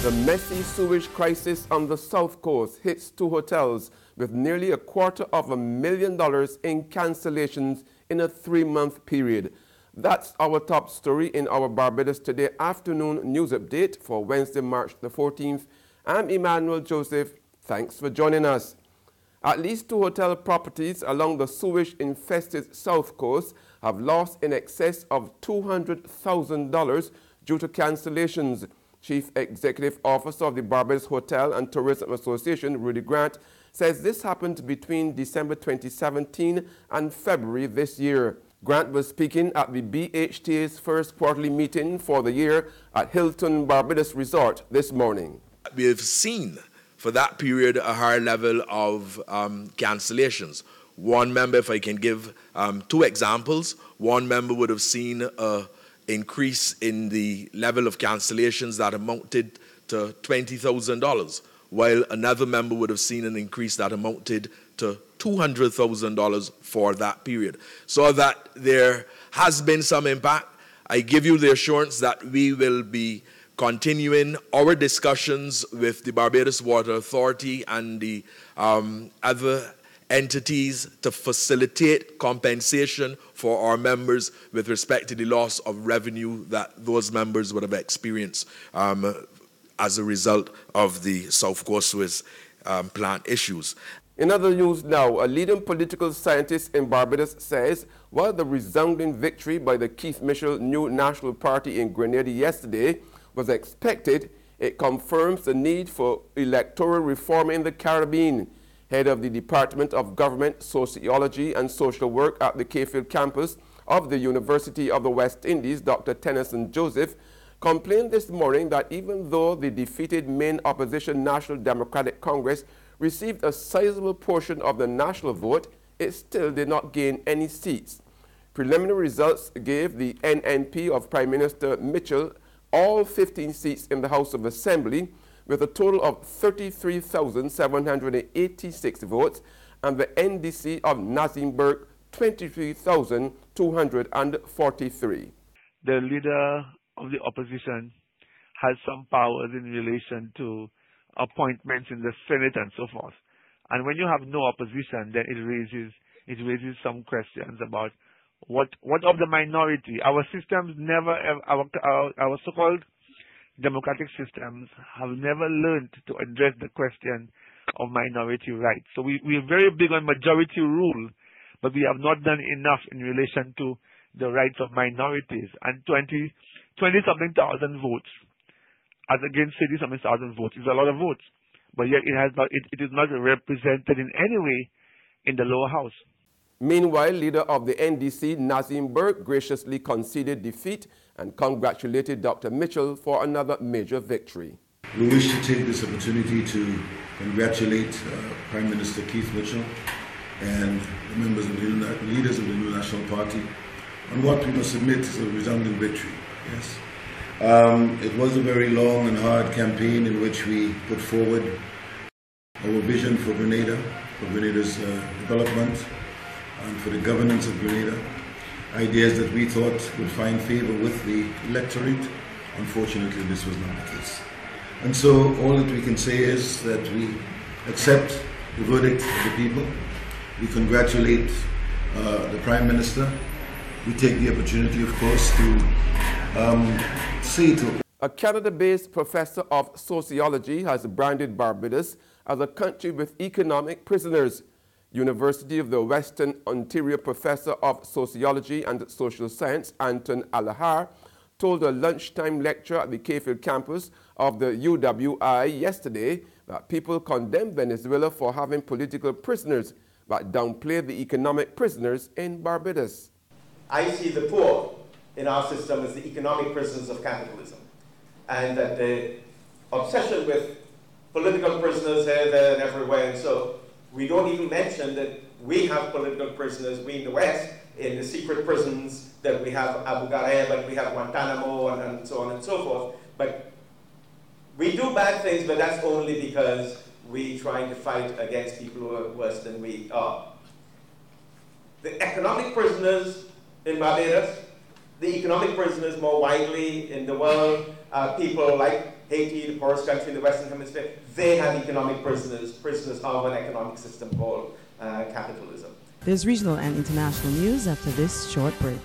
The messy sewage crisis on the South Coast hits two hotels with nearly $250,000 in cancellations in a 3-month period. That's our top story in our Barbados Today afternoon news update for Wednesday, March the 14th. I'm Emmanuel Joseph. Thanks for joining us. At least two hotel properties along the sewage-infested South Coast have lost in excess of $200,000 due to cancellations. Chief Executive Officer of the Barbados Hotel and Tourism Association, Rudy Grant, says this happened between December 2017 and February this year. Grant was speaking at the BHTA's first quarterly meeting for the year at Hilton Barbados Resort this morning. We have seen for that period a higher level of cancellations. One member, if I can give two examples, one member would have seen an increase in the level of cancellations that amounted to $20,000, while another member would have seen an increase that amounted to $200,000 for that period. So that there has been some impact. I give you the assurance that we will be continuing our discussions with the Barbados Water Authority and the other entities to facilitate compensation for our members with respect to the loss of revenue that those members would have experienced as a result of the South Coast Sewage plant issues. In other news now, a leading political scientist in Barbados says while the resounding victory by the Keith Mitchell New National Party in Grenada yesterday was expected, it confirms the need for electoral reform in the Caribbean. Head of the Department of Government, Sociology and Social Work at the Cayfield campus of the University of the West Indies, Dr. Tennyson Joseph, complained this morning that even though the defeated main opposition National Democratic Congress received a sizable portion of the national vote, it still did not gain any seats. Preliminary results gave the NNP of Prime Minister Mitchell all 15 seats in the House of Assembly, with a total of 33,786 votes, and the NDC of Nazimburg 23,243. The leader of the opposition has some powers in relation to appointments in the Senate and so forth. And when you have no opposition, then it raises some questions about what of the minority. Our systems never, our so-called democratic systems have never learned to address the question of minority rights. So we're very big on majority rule, but we have not done enough in relation to the rights of minorities. And 20-something thousand votes as against 30-something thousand votes is a lot of votes, but yet it is not represented in any way in the lower house. Meanwhile, leader of the NDC, Nazim Berg, graciously conceded defeat and congratulated Dr. Mitchell for another major victory. We wish to take this opportunity to congratulate Prime Minister Keith Mitchell and the members of the leaders of the New National Party on what we must admit is a resounding victory. Yes, it was a very long and hard campaign in which we put forward our vision for Grenada, for Grenada's development, and for the governance of Grenada, ideas that we thought would find favor with the electorate. Unfortunately, this was not the case. And so all that we can say is that we accept the verdict of the people. We congratulate the Prime Minister. We take the opportunity, of course, to say to... A Canada-based professor of sociology has branded Barbados as a country with economic prisoners. University of the Western Ontario professor of sociology and social science, Anton Alahar, told a lunchtime lecture at the Cayfield campus of the UWI yesterday that people condemn Venezuela for having political prisoners, but downplay the economic prisoners in Barbados. I see the poor in our system as the economic prisoners of capitalism, and that the obsession with political prisoners here, there, and everywhere, and so we don't even mention that we have political prisoners, we in the West, in the secret prisons, that we have Abu Ghraib, and we have Guantanamo, and so on and so forth. But we do bad things, but that's only because we're trying to fight against people who are worse than we are. The economic prisoners in Barbados, the economic prisoners more widely in the world, people like Haiti, the poorest country in the Western Hemisphere, they have economic prisoners of an economic system called capitalism. There's regional and international news after this short break.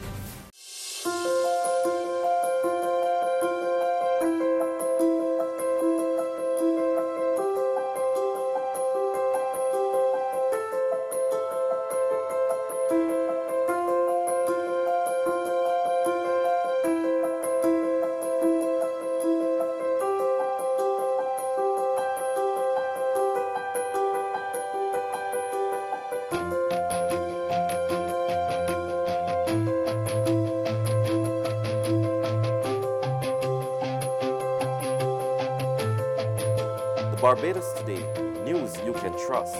Barbados Today, news you can trust.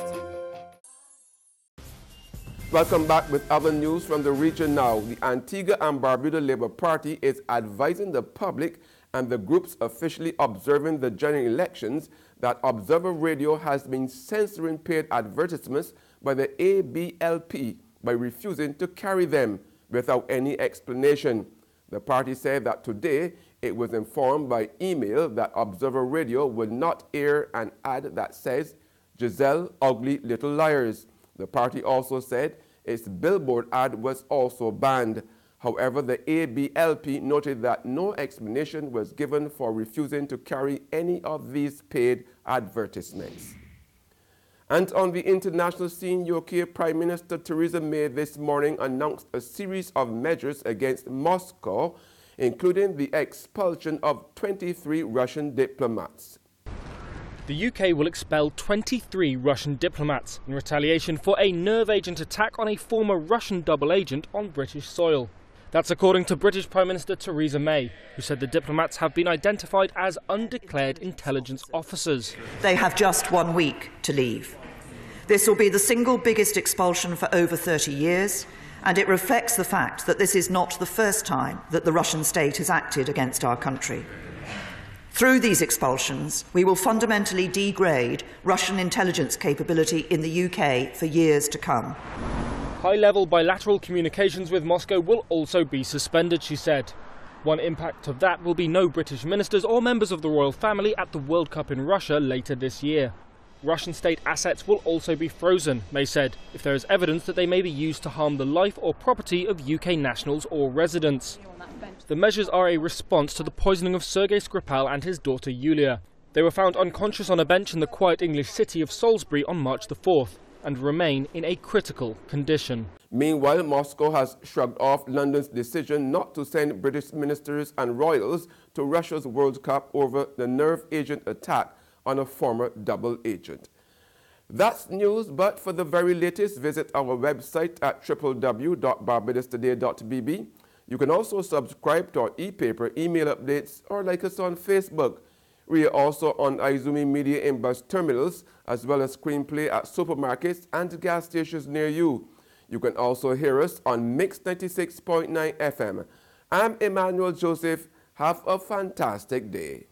Welcome back with other news from the region now. The Antigua and Barbuda Labour Party is advising the public and the groups officially observing the general elections that Observer Radio has been censoring paid advertisements by the ABLP by refusing to carry them without any explanation. The party said that today it was informed by email that Observer Radio would not air an ad that says, "Giselle, ugly little liars." The party also said its billboard ad was also banned. However, the ABLP noted that no explanation was given for refusing to carry any of these paid advertisements. And on the international scene, UK Prime Minister Theresa May this morning announced a series of measures against Moscow, including the expulsion of 23 Russian diplomats. The UK will expel 23 Russian diplomats in retaliation for a nerve agent attack on a former Russian double agent on British soil. That's according to British Prime Minister Theresa May, who said the diplomats have been identified as undeclared intelligence officers. They have just 1 week to leave. This will be the single biggest expulsion for over 30 years, and it reflects the fact that this is not the first time that the Russian state has acted against our country. Through these expulsions, we will fundamentally degrade Russian intelligence capability in the UK for years to come. High-level bilateral communications with Moscow will also be suspended, she said. One impact of that will be no British ministers or members of the royal family at the World Cup in Russia later this year. Russian state assets will also be frozen, May said, if there is evidence that they may be used to harm the life or property of UK nationals or residents. The measures are a response to the poisoning of Sergei Skripal and his daughter Yulia. They were found unconscious on a bench in the quiet English city of Salisbury on March the 4th and remain in a critical condition. Meanwhile, Moscow has shrugged off London's decision not to send British ministers and royals to Russia's World Cup over the nerve agent attack on a former double agent. That's news, but for the very latest, visit our website at www.barbadostoday.bb. You can also subscribe to our e-paper, email updates, or like us on Facebook. We are also on Izumi Media in bus terminals, as well as screenplay at supermarkets and gas stations near you. You can also hear us on Mix 96.9 FM. I'm Emmanuel Joseph. Have a fantastic day.